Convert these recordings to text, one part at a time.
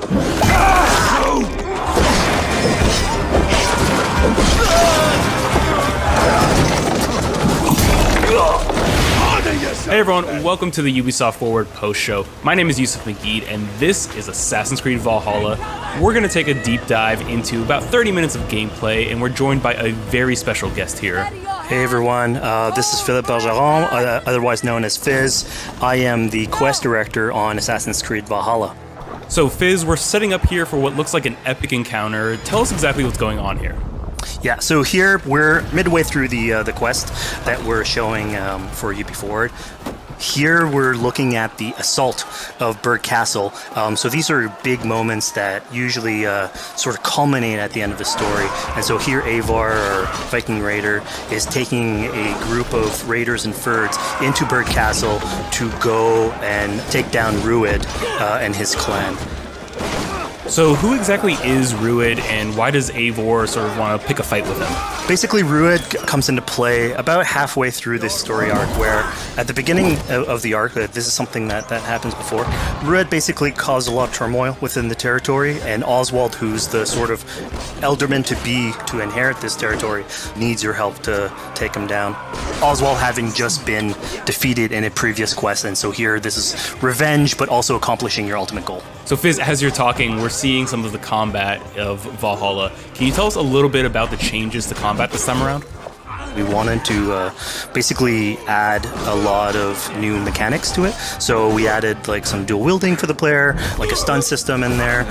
Hey everyone, welcome to the Ubisoft Forward Post Show. My name is Yusuf McGead, and this is Assassin's Creed Valhalla. We're going to take a deep dive into about 30 minutes of gameplay, and we're joined by a very special guest here. Hey everyone, this is Philippe Bergeron, otherwise known as Fizz. I am the quest director on Assassin's Creed Valhalla. So Fizz, we're setting up here for what looks like an epic encounter. Tell us exactly what's going on here. Yeah, so here we're midway through the quest that we're showing for UB Forward. Here we're looking at the assault of Burg Castle. So these are big moments that usually sort of culminate at the end of the story. And so here Eivor, our Viking raider, is taking a group of raiders and Fyrds into Burg Castle to go and take down Rued and his clan. So who exactly is Rued, and why does Eivor sort of want to pick a fight with him? Basically, Rued comes into play about halfway through this story arc, where at the beginning of the arc, this is something that happens before, Rued basically caused a lot of turmoil within the territory, and Oswald, who's the sort of elderman-to-be to inherit this territory, needs your help to take him down. Oswald having just been defeated in a previous quest, and so here this is revenge, but also accomplishing your ultimate goal. So Fizz, as you're talking, we're seeing some of the combat of Valhalla. Can you tell us a little bit about the changes to combat this time around? We wanted to basically add a lot of new mechanics to it. So we added like some dual wielding for the player, like a stun system in there.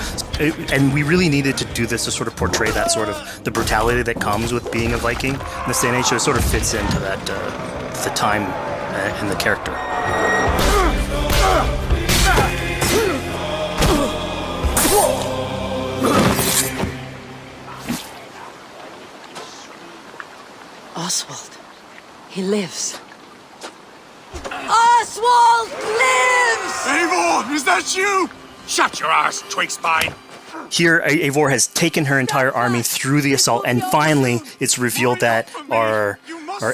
And we really needed to do this to sort of portray that sort of the brutality that comes with being a Viking in this day and age. So it sort of fits into that, the time and the character. Oswald. He lives. Oswald lives! Eivor, is that you? Shut your arse, twig-spine. Here, Eivor has taken her entire army through the assault, and finally it's revealed that our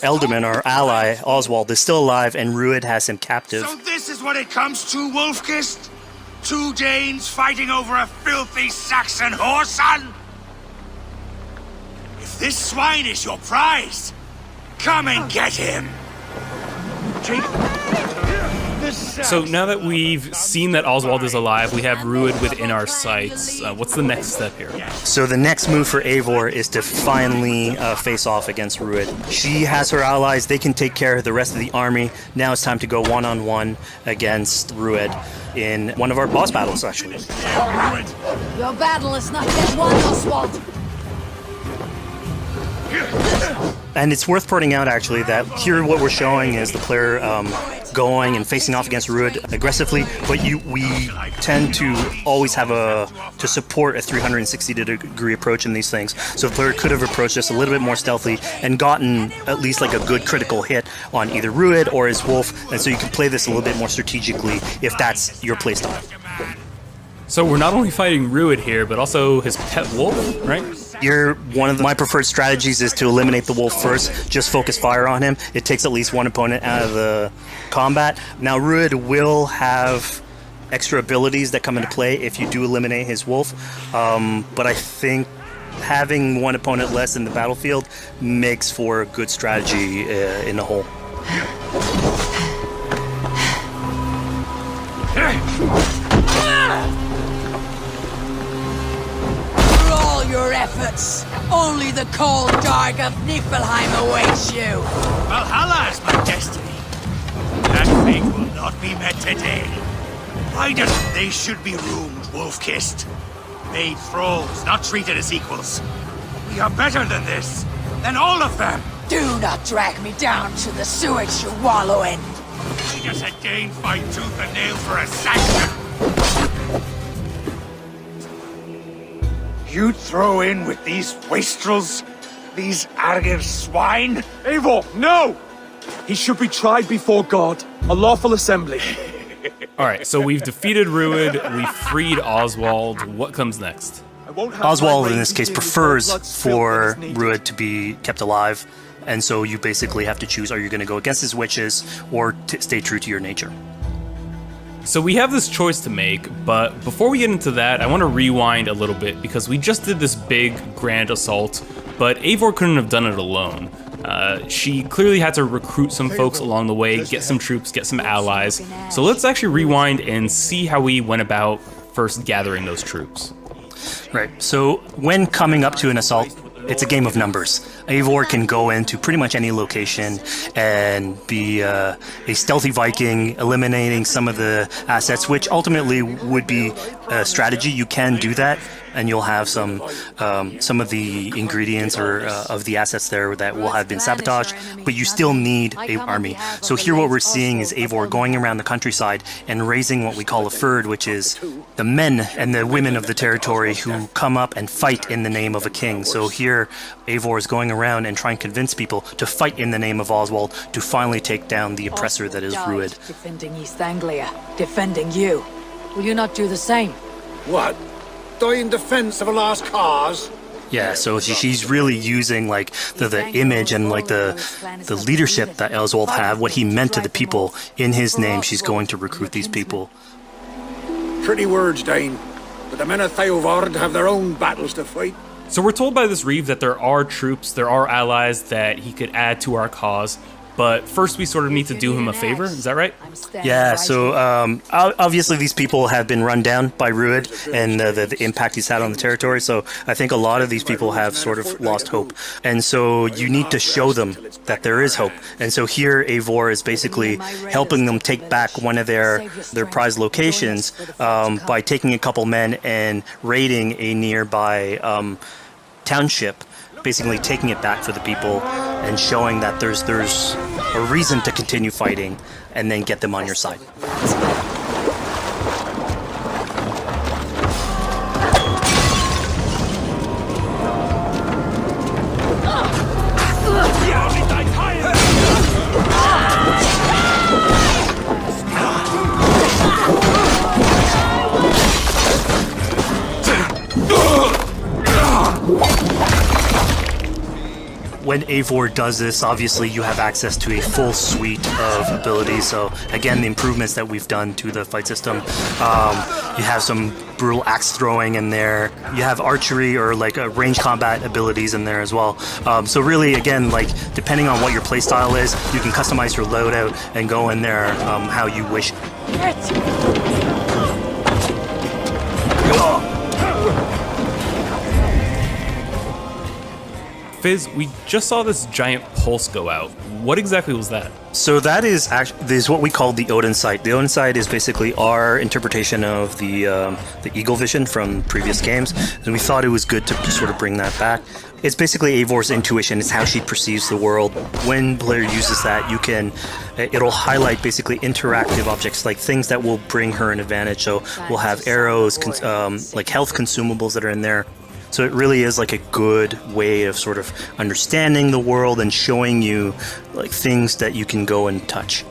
Elderman, our ally, Oswald, is still alive, and Rued has him captive. So this is what it comes to, Wolfkist? Two Danes fighting over a filthy Saxon whoreson? If this swine is your prize, come and get him! So now that we've seen that Oswald is alive, we have Rued within our sights. What's the next step here? So the next move for Eivor is to finally face off against Rued. She has her allies, they can take care of the rest of the army. Now it's time to go one-on-one against Rued in one of our boss battles, actually. Your battle is not yet won, Oswald. And it's worth pointing out, actually, that here what we're showing is the player going and facing off against Rued aggressively, but we tend to always have to support a 360-degree approach in these things. So the player could have approached us a little bit more stealthily and gotten at least like a good critical hit on either Rued or his wolf, and so you can play this a little bit more strategically if that's your playstyle. So we're not only fighting Rued here, but also his pet wolf, right? One of my preferred strategies is to eliminate the wolf first, just focus fire on him. It takes at least one opponent out of the combat. Now Rued will have extra abilities that come into play if you do eliminate his wolf, but I think having one opponent less in the battlefield makes for a good strategy in the whole. Your efforts. Only the cold dark of Niflheim awaits you. Valhalla is my destiny. That fate will not be met today. Why does they should be roomed, Wolfkist? Made thralls, not treated as equals. We are better than this. Than all of them. Do not drag me down to the sewage you wallow in. We just had Dane fight tooth and nail for a Saxon. You throw in with these wastrels? These arrogant swine? Eivor, no! He should be tried before God, a lawful assembly. Alright, so we've defeated Rued, we've freed Oswald. What comes next? Oswald, in this case, prefers for Rued to be kept alive, and so you basically have to choose, are you going to go against his wishes or stay true to your nature? So we have this choice to make, but before we get into that, I want to rewind a little bit because we just did this big, grand assault, but Eivor couldn't have done it alone. She clearly had to recruit some folks along the way, get some troops, get some allies. So let's actually rewind and see how we went about first gathering those troops. Right. So when coming up to an assault, it's a game of numbers. Eivor can go into pretty much any location and be a stealthy Viking, eliminating some of the assets, which ultimately would be a strategy. You can do that, and you'll have some of the ingredients or of the assets there that will have been sabotaged, but you still need an army. So here what we're seeing is Eivor going around the countryside and raising what we call a fyrd, which is the men and the women of the territory who come up and fight in the name of a king. So here Eivor is going around and trying to convince people to fight in the name of Oswald to finally take down the oppressor that is Rued. Defending East Anglia, defending you. Will you not do the same? What? Die in defense of a lost cause? Yeah, so she's really using like the image and like the leadership that Oswald had, what he meant to the people in his name. She's going to recruit these people. Pretty words, Dane. But the men of Theovard have their own battles to fight. So we're told by this Reeve that there are troops, there are allies that he could add to our cause, but first we sort of need to do him a favor, is that right? Yeah, so obviously these people have been run down by Rued and the impact he's had on the territory, so I think a lot of these people have sort of lost hope. And so you need to show them that there is hope. And so here Eivor is basically helping them take back one of their prized locations by taking a couple men and raiding a nearby township, basically taking it back for the people and showing that there's a reason to continue fighting and then get them on your side. When Eivor does this, obviously you have access to a full suite of abilities. So again, the improvements that we've done to the fight system. You have some brutal axe throwing in there. You have archery or like range combat abilities in there as well. So really, again, like depending on what your playstyle is, you can customize your loadout and go in there how you wish. Fizz, we just saw this giant pulse go out. What exactly was that? So that is what we call the Odin sight. The Odin sight is basically our interpretation of the eagle vision from previous games, and we thought it was good to sort of bring that back. It's basically Eivor's intuition. It's how she perceives the world. When player uses that, it'll highlight basically interactive objects, like things that will bring her an advantage. So we'll have arrows, like health consumables that are in there. So it really is like a good way of sort of understanding the world and showing you like things that you can go and touch.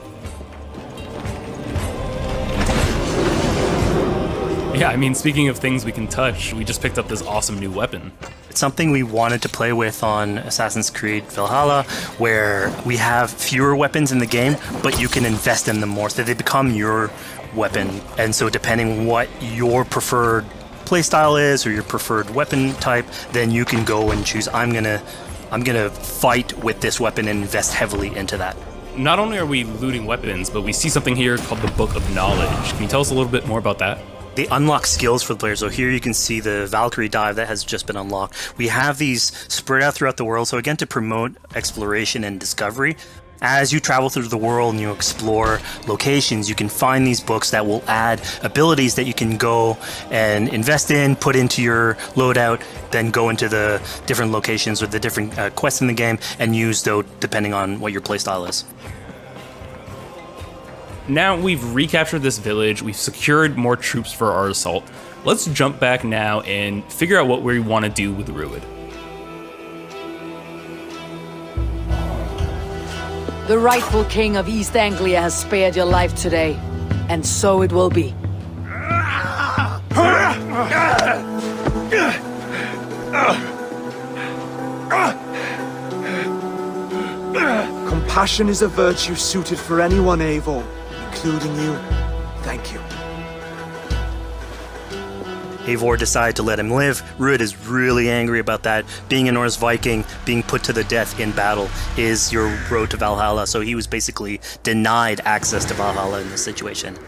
Yeah, I mean, speaking of things we can touch, we just picked up this awesome new weapon. It's something we wanted to play with on Assassin's Creed Valhalla, where we have fewer weapons in the game, but you can invest in them more, so they become your weapon. And so depending what your preferred playstyle is or your preferred weapon type, then you can go and choose, I'm gonna fight with this weapon and invest heavily into that. Not only are we looting weapons, but we see something here called the Book of Knowledge. Can you tell us a little bit more about that? They unlock skills for the players. So here you can see the Valkyrie dive that has just been unlocked. We have these spread out throughout the world, so again, to promote exploration and discovery. As you travel through the world and you explore locations, you can find these books that will add abilities that you can go and invest in, put into your loadout, then go into the different locations or the different quests in the game and use those depending on what your playstyle is. Now we've recaptured this village, we've secured more troops for our assault. Let's jump back now and figure out what we want to do with Rued. The rightful king of East Anglia has spared your life today, and so it will be. Compassion is a virtue suited for anyone, Eivor, including you. Thank you. Eivor decided to let him live. Rued is really angry about that. Being a Norse Viking, being put to the death in battle is your road to Valhalla. So he was basically denied access to Valhalla in this situation.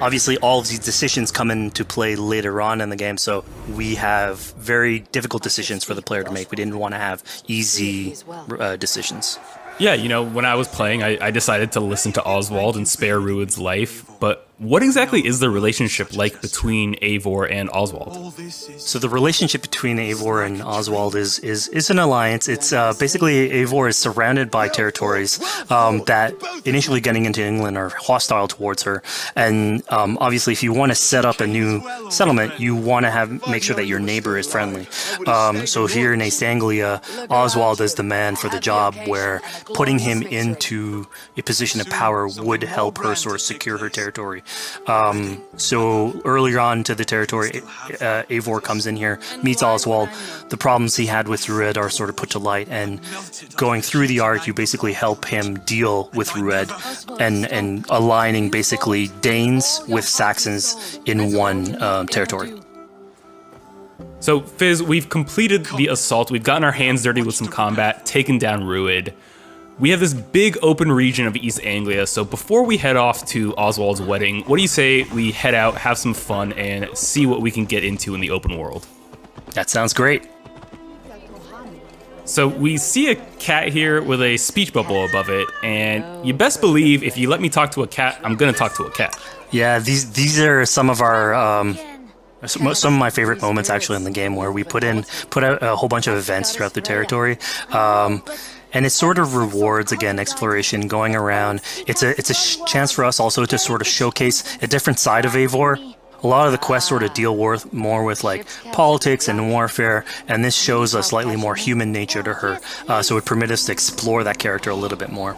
Obviously, all of these decisions come into play later on in the game, so we have very difficult decisions for the player to make. We didn't want to have easy decisions. Yeah, you know, when I was playing, I decided to listen to Oswald and spare Rued's life, but what exactly is the relationship like between Eivor and Oswald? So the relationship between Eivor and Oswald is an alliance. It's basically Eivor is surrounded by territories that initially getting into England are hostile towards her, and obviously if you want to set up a new settlement, you want to make sure that your neighbor is friendly. So here in East Anglia, Oswald is the man for the job, where putting him into a position of power would help her sort of secure her territory. So earlier on to the territory, Eivor comes in here, meets Oswald. The problems he had with Rued are sort of put to light, and going through the arc, you basically help him deal with Rued and aligning basically Danes with Saxons in one territory. So, Fizz, we've completed the assault, we've gotten our hands dirty with some combat, taken down Rued. We have this big open region of East Anglia, so before we head off to Oswald's wedding, what do you say we head out, have some fun, and see what we can get into in the open world? That sounds great. So we see a cat here with a speech bubble above it, and you best believe if you let me talk to a cat, I'm gonna talk to a cat. Yeah, these are some of our some of my favorite moments actually in the game, where we put out a whole bunch of events throughout the territory. And it sort of rewards, again, exploration, going around. It's a chance for us also to sort of showcase a different side of Eivor. A lot of the quests sort of deal more with like politics and warfare, and this shows a slightly more human nature to her. So it permits us to explore that character a little bit more.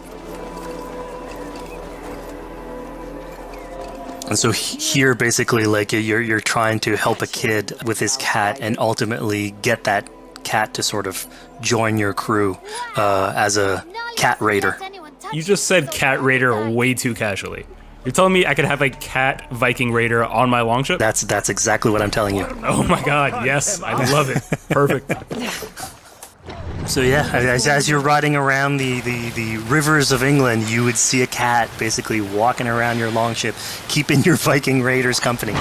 And so here, basically, like you're trying to help a kid with his cat, and ultimately get that cat to sort of join your crew as a cat raider. You just said cat raider way too casually. You're telling me I could have a cat Viking raider on my longship? That's exactly what I'm telling you. Oh my god, yes, I love it. Perfect. So yeah, as you're riding around the rivers of England, you would see a cat basically walking around your longship, keeping your Viking raiders company.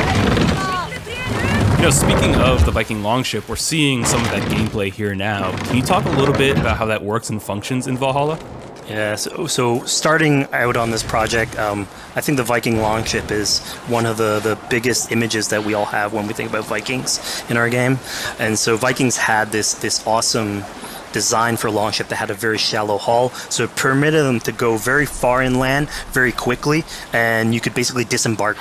You know, speaking of the Viking longship, we're seeing some of that gameplay here now. Can you talk a little bit about how that works and functions in Valhalla? Yeah, so starting out on this project, I think the Viking longship is one of the biggest images that we all have when we think about Vikings in our game. And so Vikings had this awesome design for longship that had a very shallow hull, so it permitted them to go very far inland very quickly, and you could basically disembark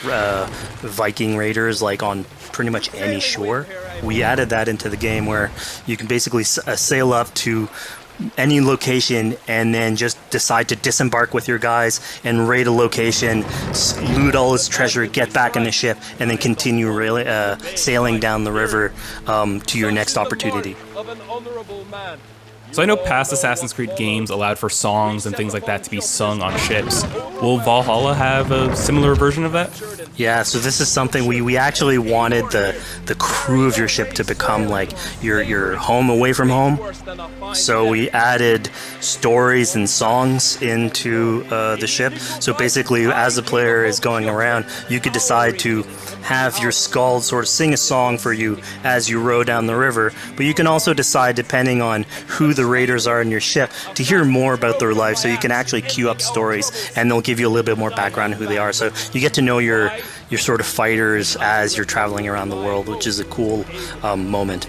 Viking raiders like on pretty much any shore. We added that into the game, where you can basically sail up to any location and then just decide to disembark with your guys and raid a location, loot all its treasure, get back in the ship, and then continue sailing down the river to your next opportunity. So I know past Assassin's Creed games allowed for songs and things like that to be sung on ships. Will Valhalla have a similar version of that? Yeah, so this is something we actually wanted the crew of your ship to become like your home away from home. So we added stories and songs into the ship. So basically, as the player is going around, you could decide to have your skald sort of sing a song for you as you row down the river. But you can also decide, depending on who the raiders are in your ship, to hear more about their life. So you can actually queue up stories, and they'll give you a little bit more background on who they are. So you get to know your sort of fighters as you're traveling around the world, which is a cool moment.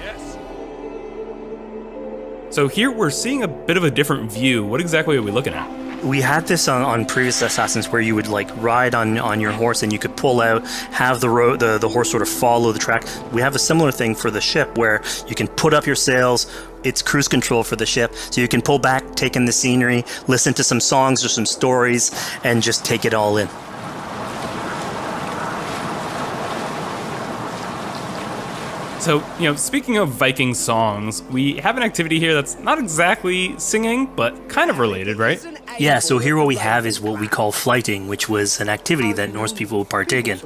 So here we're seeing a bit of a different view. What exactly are we looking at? We had this on previous Assassins, where you would like ride on your horse, and you could pull out, have the horse sort of follow the track. We have a similar thing for the ship, where you can put up your sails. It's cruise control for the ship, so you can pull back, take in the scenery, listen to some songs or some stories, and just take it all in. So, speaking of Viking songs, we have an activity here that's not exactly singing, but kind of related, right? Yeah, so here what we have is what we call flighting, which was an activity that Norse people would partake in.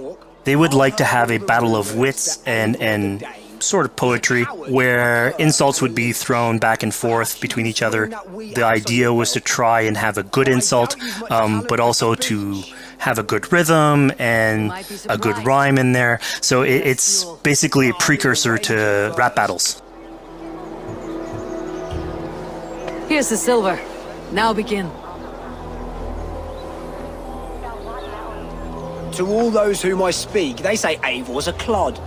They would like to have a battle of wits and sort of poetry where insults would be thrown back and forth between each other. The idea was to try and have a good insult, but also to have a good rhythm and a good rhyme in there. So it's basically a precursor to rap battles. Here's the silver. Now begin. To all those whom I speak, they say Eivor's a clod.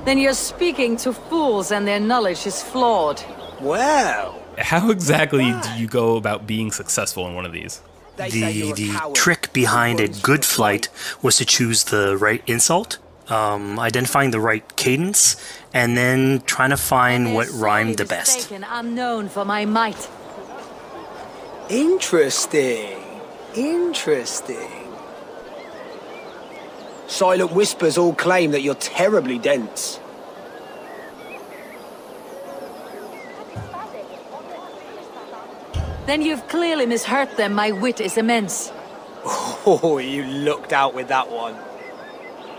Then you're speaking to fools and their knowledge is flawed. Well, How exactly do you go about being successful in one of these? they say you're a The coward. trick behind a good flight was to choose the right insult, identifying the right cadence, and then trying to find what rhymed the best. Mistaken, I'm known for my might. Interesting. Interesting. Silent whispers all claim that you're terribly dense. Then you've clearly misheard them. My wit is immense. Oh, you looked out with that one.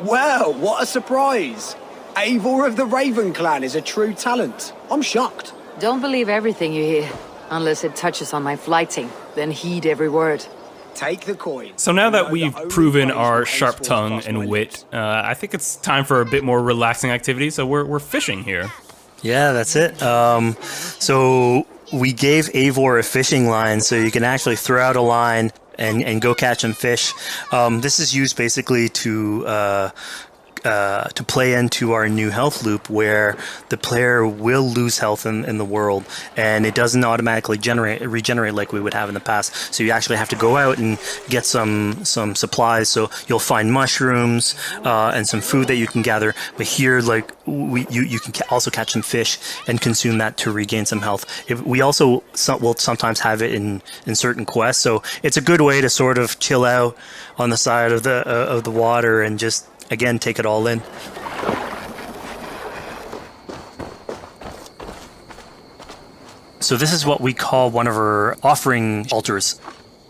Well, what a surprise. Eivor of the Raven Clan is a true talent. I'm shocked. Don't believe everything you hear, unless it touches on my flighting. Then heed every word. Take the coin. So now that we've Only proven praise our will sharp henceforth tongue pass my and wit, lips. I think it's time for a bit more relaxing activity. So we're fishing here. Yeah, that's it. So we gave Eivor a fishing line, so you can actually throw out a line and go catch some fish. This is used basically to play into our new health loop, where the player will lose health in the world, and it doesn't automatically regenerate like we would have in the past. So you actually have to go out and get some supplies. So you'll find mushrooms and some food that you can gather. But here, like you can also catch some fish and consume that to regain some health. We also will sometimes have it in certain quests. So it's a good way to sort of chill out on the side of the water and just, again, take it all in. So this is what we call one of our offering altars.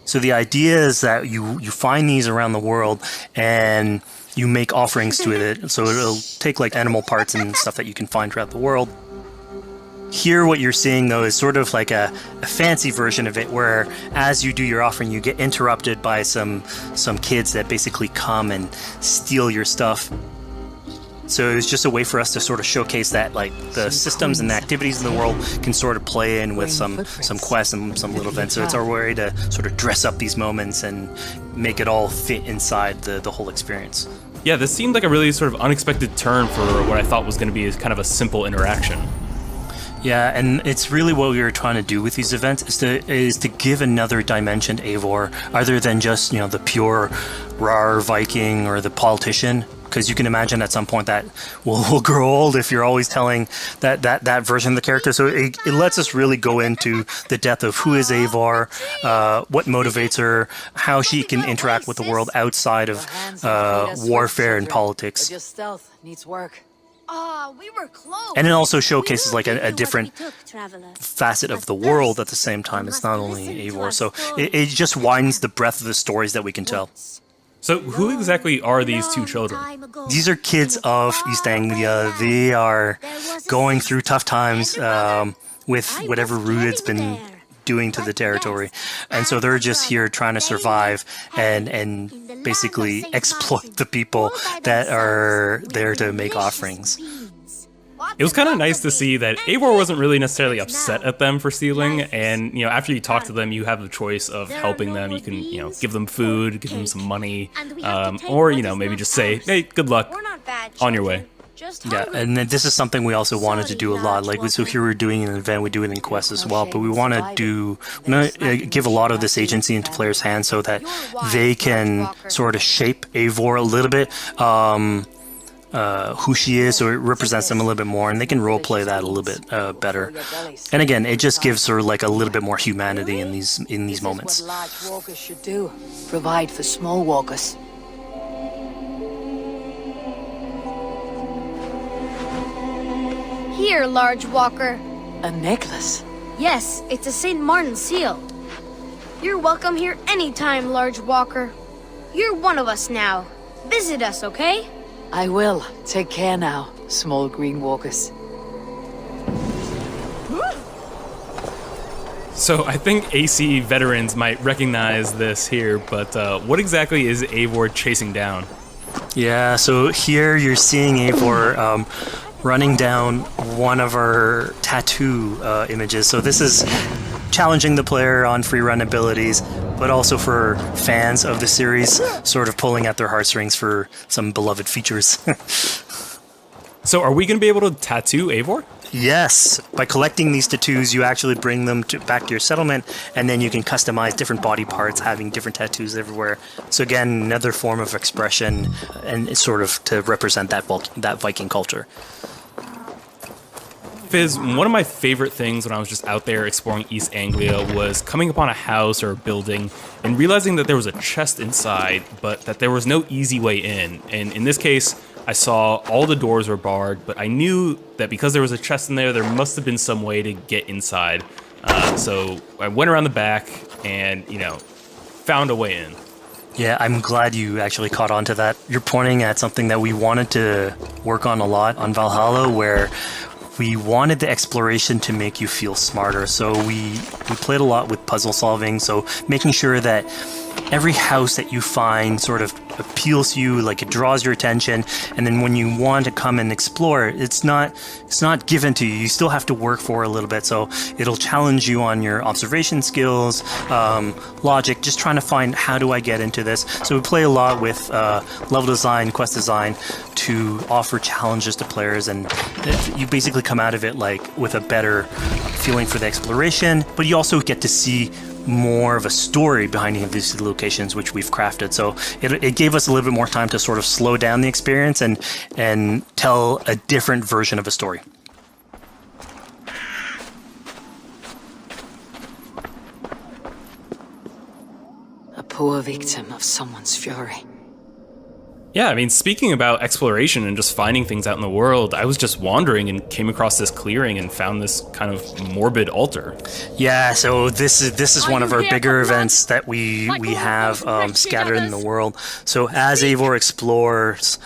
So the idea is that you find these around the world and you make offerings to it. So it'll take like animal parts and stuff that you can find throughout the world. Here what you're seeing though is sort of like a fancy version of it, where as you do your offering you get interrupted by some kids that basically come and steal your stuff. So it was just a way for us to sort of showcase that like the systems and the activities in the world can sort of play in with some quests and some little events. So it's our way to sort of dress up these moments and make it all fit inside the whole experience. Yeah, this seemed like a really sort of unexpected turn for what I thought was going to be kind of a simple interaction. Yeah, and it's really what we were trying to do with these events is to give another dimension to Eivor, other than just, the pure rar Viking or the politician. Because you can imagine at some point that will grow old if you're always telling that version of the character. So it lets us really go into the depth of who is Eivor, what motivates her, how she can interact with the world outside of warfare and politics. But your stealth needs work. We were close. And it also showcases like a different traveler. facet of the world at the same time. It's not only Eivor. So it just widens the breadth of the stories that we can tell. So who exactly are these two children? These are kids of East Anglia. They are going through tough times with whatever Rued's been doing to the territory. And so they're just here trying to survive and basically exploit the people that are there to make offerings. It was kind of nice to see that Eivor wasn't really necessarily upset at them for stealing, and after you talk to them, you have the choice of helping them. You can give them food, give them some money, or maybe just say, hey, good luck, on your way. Yeah, and then this is something we also wanted to do a lot. Like, so here we're doing an event, we do it in quests as well, but we want to give a lot of this agency into players' hands so that they can sort of shape Eivor a little bit, who she is, so it represents them a little bit more, and they can roleplay that a little bit better. And again, it just gives her like a little bit more humanity in these moments. This is what large walkers should do. Provide for small walkers. Here, large walker. A necklace. Yes, it's a St. Martin seal. You're welcome here anytime, Large Walker. You're one of us now. Visit us, okay? I will. Take care now, small green walkers. So I think AC veterans might recognize this here, but what exactly is Eivor chasing down? Yeah, so here you're seeing Eivor running down one of our tattoo images. So this is challenging the player on free run abilities, but also for fans of the series, sort of pulling at their heartstrings for some beloved features. So are we going to be able to tattoo Eivor? Yes, by collecting these tattoos, you actually bring them back to your settlement, and then you can customize different body parts, having different tattoos everywhere. So again, another form of expression, and it's sort of to represent that Viking culture. Fizz, one of my favorite things when I was just out there exploring East Anglia was coming upon a house or a building and realizing that there was a chest inside, but that there was no easy way in. And in this case, I saw all the doors were barred, but I knew that because there was a chest in there, there must have been some way to get inside. So I went around the back and, found a way in. Yeah, I'm glad you actually caught on to that. You're pointing at something that we wanted to work on a lot on Valhalla, where we wanted the exploration to make you feel smarter. So we played a lot with puzzle solving, so making sure that every house that you find sort of appeals to you, like it draws your attention, and then when you want to come and explore, it's not given to you. You still have to work for it a little bit, so it'll challenge you on your observation skills, logic, just trying to find how do I get into this. So we play a lot with level design, quest design to offer challenges to players, and you basically come out of it like with a better feeling for the exploration, but you also get to see more of a story behind any of these locations, which we've crafted. So it gave us a little bit more time to sort of slow down the experience and tell a different version of a story. A poor victim of someone's fury. Yeah, I mean, speaking about exploration and just finding things out in the world, I was just wandering and came across this clearing and found this kind of morbid altar. Yeah, so this is one of our bigger events that we have scattered in the world. So as Eivor explores,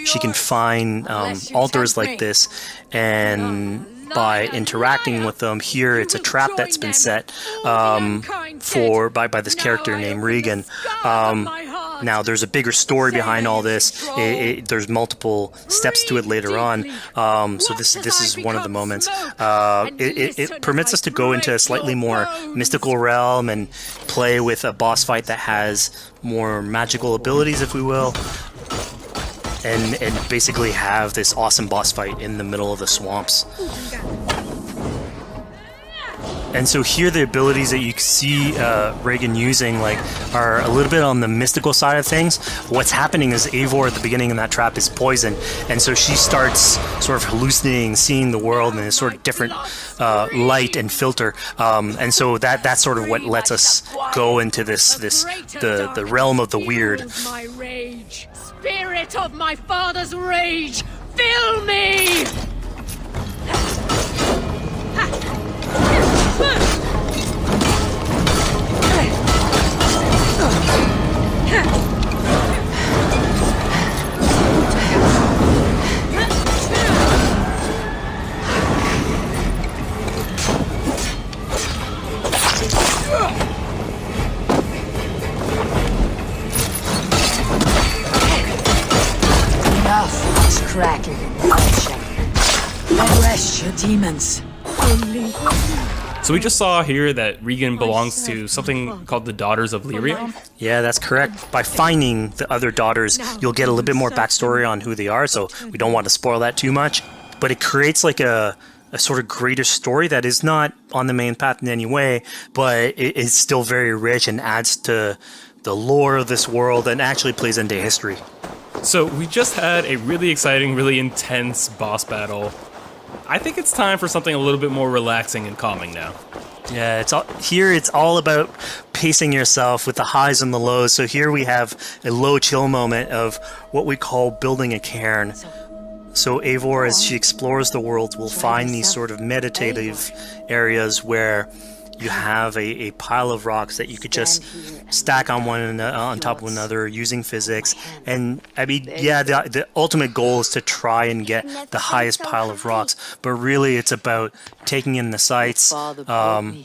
she can find altars like this, and by interacting with them, here it's a trap that's been set by this character named Regan. Now, there's a bigger story behind all this. There's multiple steps to it later on. So this is one of the moments. It permits us to go into a slightly more mystical realm and play with a boss fight that has more magical abilities, if we will. And basically have this awesome boss fight in the middle of the swamps. And so here the abilities that you see Regan using are a little bit on the mystical side of things. What's happening is Eivor at the beginning of that trap is poisoned, and so she starts sort of hallucinating, seeing the world in a sort of different light and filter. And so that's sort of what lets us go into the realm of the weird. My rage, spirit of my father's rage, fill me! Enough of scraggling and crunching. Arrest your demons. So we just saw here that Regan belongs to something called the Daughters of Lyria. Yeah, that's correct. By finding the other daughters, you'll get a little bit more backstory on who they are, so we don't want to spoil that too much. But it creates like a sort of greater story that is not on the main path in any way, but it is still very rich and adds to the lore of this world and actually plays into history. So we just had a really exciting, really intense boss battle. I think it's time for something a little bit more relaxing and calming now. Yeah, it's all about pacing yourself with the highs and the lows. So here we have a low chill moment of what we call building a cairn. So Eivor, as she explores the world, will find these sort of meditative areas where you have a pile of rocks that you could just stack on top of another using physics. And I mean, yeah, the ultimate goal is to try and get the highest pile of rocks, but really it's about taking in the sights,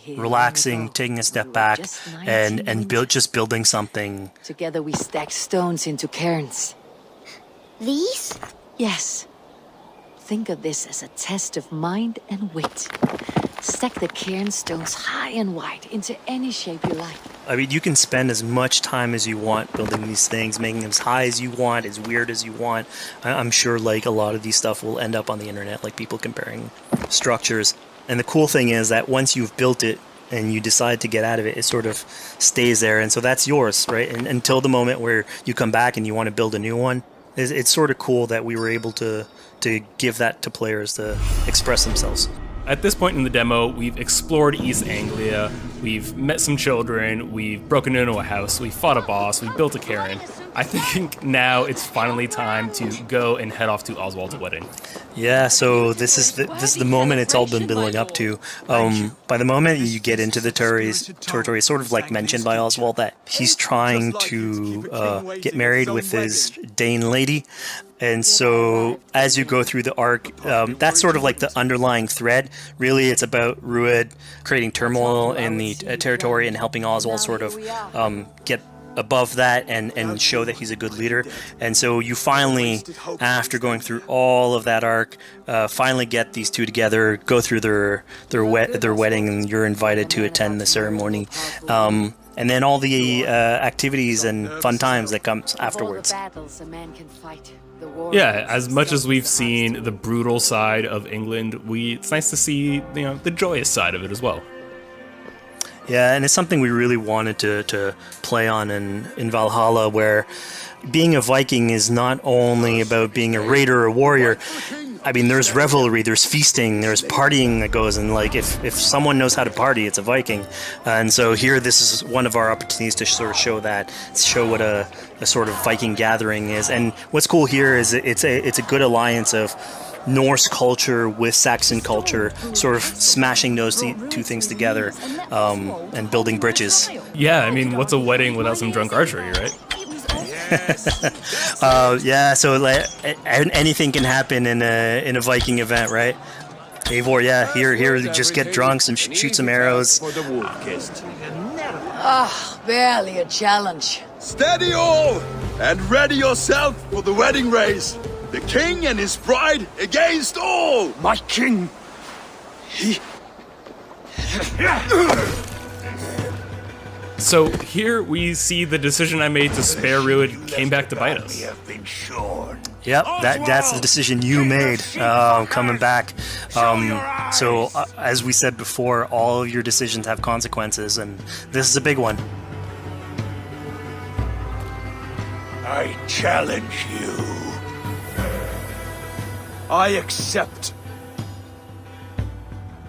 relaxing, taking a step back, and just building something. Together we stack stones into cairns. These? Yes. Think of this as a test of mind and wit. Stack the cairn stones high and wide into any shape you like. I mean, you can spend as much time as you want building these things, making them as high as you want, as weird as you want. I'm sure like a lot of these stuff will end up on the internet, like people comparing structures. And the cool thing is that once you've built it and you decide to get out of it, it sort of stays there. And so that's yours, right? And until the moment where you come back and you want to build a new one, it's sort of cool that we were able to give that to players to express themselves. At this point in the demo, we've explored East Anglia, we've met some children, we've broken into a house, we fought a boss, we built a cairn. I think now it's finally time to go and head off to Oswald's wedding. Yeah, so this is the moment it's all been building up to. By the moment you get into the territory, it's sort of like mentioned by Oswald that he's trying to get married with his Dane lady. And so as you go through the arc, that's sort of like the underlying thread. Really, it's about Rued creating turmoil in the territory and helping Oswald sort of get above that and show that he's a good leader. And so you finally, after going through all of that arc, finally get these two together, go through their wedding, and you're invited to attend the ceremony. And then all the activities and fun times that comes afterwards. Yeah, as much as we've seen the brutal side of England, it's nice to see the joyous side of it as well. Yeah, and it's something we really wanted to play on in Valhalla, where being a Viking is not only about being a raider or a warrior. I mean, there's revelry, there's feasting, there's partying that goes, and like if someone knows how to party, it's a Viking. And so here, this is one of our opportunities to sort of show what a sort of Viking gathering is. And what's cool here is it's a good alliance of Norse culture with Saxon culture, sort of smashing those two things together and building bridges. Yeah, I mean, what's a wedding without some drunk archery, right? Yeah, so like, anything can happen in a Viking event, right? Eivor, yeah, here, just get drunk, shoot some arrows. Barely a challenge. Steady all, and ready yourself for the wedding race. The king and his bride against all! My king! He... So here we see the decision I made to spare Rued came back to bite us. Yep, that's the decision you made, coming back. So as we said before, all of your decisions have consequences, and this is a big one. I challenge you. I accept.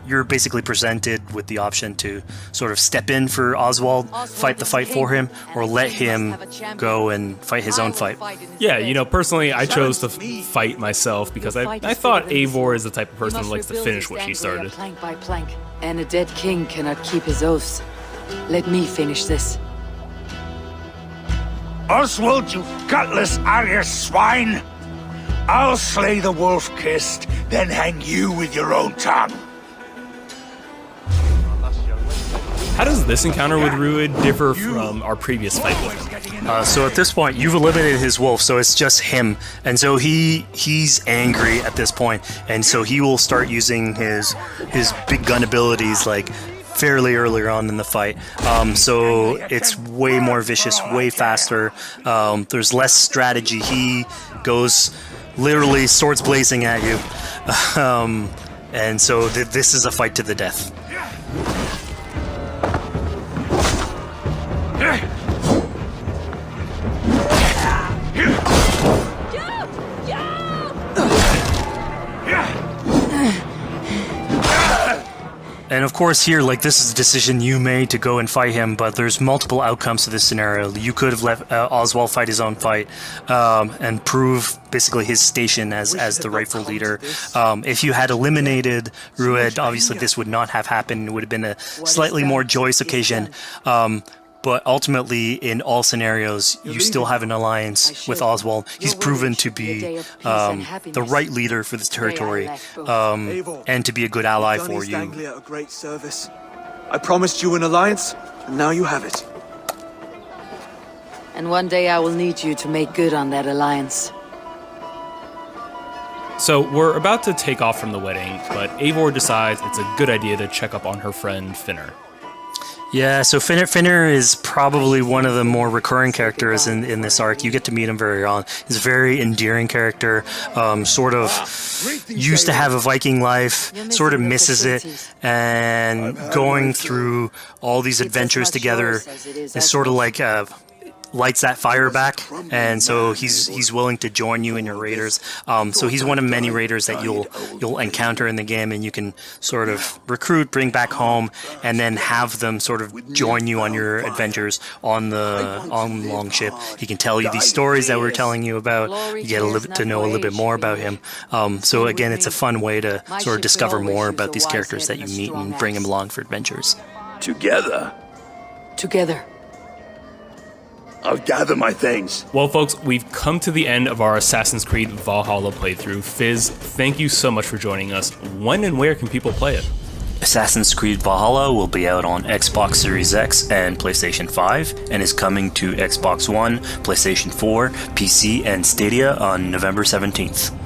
You're basically presented with the option to sort of step in for Oswald, fight the fight for him, or let him go and fight his own fight. Yeah, personally, I chose to fight myself because I thought Eivor is the type of person who likes to finish what she started. Plank by plank, and a dead king cannot keep his oaths. Let me finish this. Oswald, you gutless Arya swine! I'll slay the wolf-kissed, then hang you with your own tongue. How does this encounter with Rued differ from our previous fight with him? So at this point, you've eliminated his wolf, so it's just him. And so he's angry at this point, and so he will start using his big gun abilities like fairly earlier on in the fight. So it's way more vicious, way faster. There's less strategy. He goes literally swords blazing at you. And so this is a fight to the death. And of course here, like, this is a decision you made to go and fight him, but there's multiple outcomes to this scenario. You could have let Oswald fight his own fight and prove basically his station as the rightful leader. If you had eliminated Rued, obviously this would not have happened. It would have been a slightly more joyous occasion. But ultimately, in all scenarios, you still have an alliance with Oswald. He's proven to be the right leader for this territory and to be a good ally for you. Anglia a great service. I promised you an alliance, and now you have it. And one day I will need you to make good on that alliance. So we're about to take off from the wedding, but Eivor decides it's a good idea to check up on her friend Finner. Yeah, so Finner is probably one of the more recurring characters in this arc. You get to meet him very early. He's a very endearing character, sort of used to have a Viking life, sort of misses it, and going through all these adventures together is sort of like lights that fire back, and so he's willing to join you in your raiders. So he's one of many raiders that you'll encounter in the game, and you can sort of recruit, bring back home, and then have them sort of join you on your adventures on Longship. He can tell you these stories that we're telling you about. You get to know a little bit more about him. So again, it's a fun way to sort of discover more about these characters that you meet and bring them along for adventures. Together, I'll gather my things. Well, folks, we've come to the end of our Assassin's Creed Valhalla playthrough. Fizz, thank you so much for joining us. When and where can people play it? Assassin's Creed Valhalla will be out on Xbox Series X and PlayStation 5, and is coming to Xbox One, PlayStation 4, PC, and Stadia on November 17th.